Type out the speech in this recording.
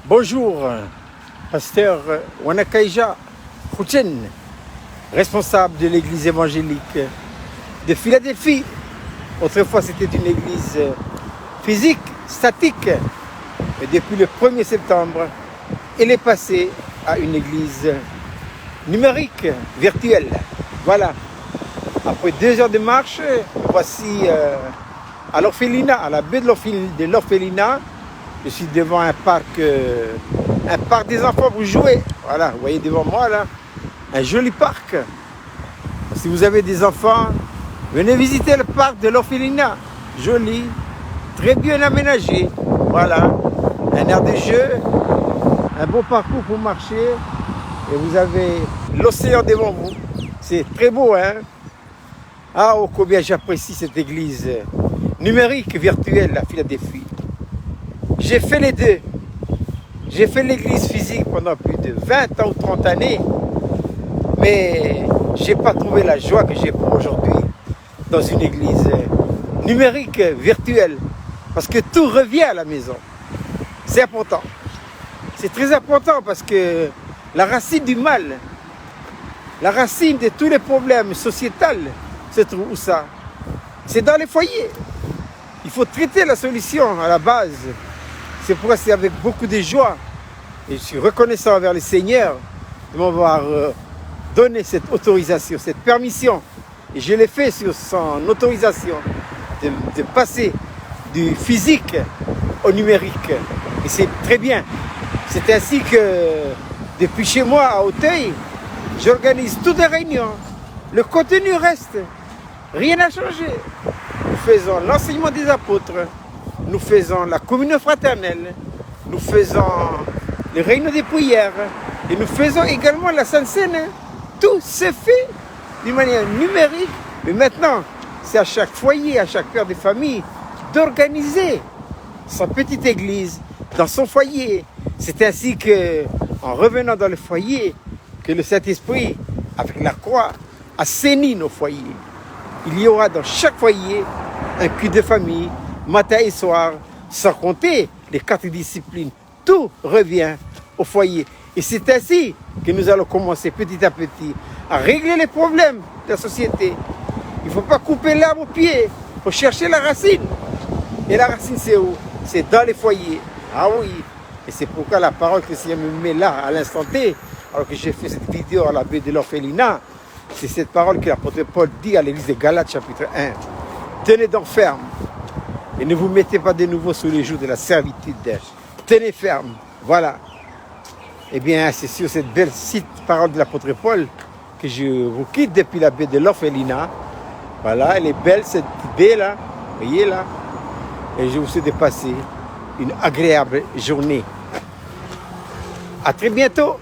Bonjour, pasteur Wanakaija Khouchen, responsable de l'église évangélique de Philadelphie. Autrefois, c'était une église physique, statique. Mais depuis le 1er septembre, elle est passée à une église numérique, virtuelle. Voilà. Après 2 heures de marche, voici à l'orphelinat, à la baie de l'orphelinat. Je suis devant un parc des enfants pour jouer. Voilà, vous voyez devant moi là, un joli parc. Si vous avez des enfants, venez visiter le parc de l'orphelinat. Joli, très bien aménagé. Voilà, un air de jeu, un bon parcours pour marcher. Et vous avez l'océan devant vous. C'est très beau, hein? Ah, oh, combien j'apprécie cette église numérique, virtuelle à Philadelphie. J'ai fait les deux. J'ai fait l'église physique pendant plus de 20 ans ou 30 années. Mais je n'ai pas trouvé la joie que j'ai pour aujourd'hui dans une église numérique, virtuelle. Parce que tout revient à la maison. C'est important. C'est très important parce que la racine du mal, la racine de tous les problèmes sociétals se trouve où ça? C'est dans les foyers. Il faut traiter la solution à la base. C'est pourquoi c'est avec beaucoup de joie et je suis reconnaissant envers le Seigneur de m'avoir donné cette autorisation, cette permission. Et je l'ai fait sur son autorisation de passer du physique au numérique. Et c'est très bien. C'est ainsi que depuis chez moi à Auteuil, j'organise toutes les réunions. Le contenu reste. Rien n'a changé. Nous faisons l'enseignement des apôtres. Nous faisons la communion fraternelle, nous faisons les réunions des prières et nous faisons également la Sainte Seine. Tout se fait d'une manière numérique, mais maintenant, c'est à chaque foyer, à chaque père de famille d'organiser sa petite église dans son foyer. C'est ainsi que, en revenant dans le foyer, que le Saint-Esprit, avec la croix, assainit nos foyers. Il y aura dans chaque foyer un culte de famille, matin et soir, sans compter les 4 disciplines. Tout revient au foyer. Et c'est ainsi que nous allons commencer petit à petit à régler les problèmes de la société. Il ne faut pas couper l'arbre au pied, il faut chercher la racine. Et la racine, c'est où? C'est dans les foyers. Ah oui. Et c'est pourquoi la parole que le Seigneur me met là, à l'instant T, alors que j'ai fait cette vidéo à la baie de l'orphelinat, c'est cette parole que l'apôtre Paul dit à l'église de Galates, chapitre 1. Tenez donc ferme. Et ne vous mettez pas de nouveau sous les jougs de la servitude. Tenez ferme. Voilà. Eh bien, c'est sur cette belle parole de l'apôtre Paul que je vous quitte depuis la baie de l'orphelinat. Voilà, elle est belle cette baie là. Vous voyez là. Et je vous souhaite de passer une agréable journée. À très bientôt.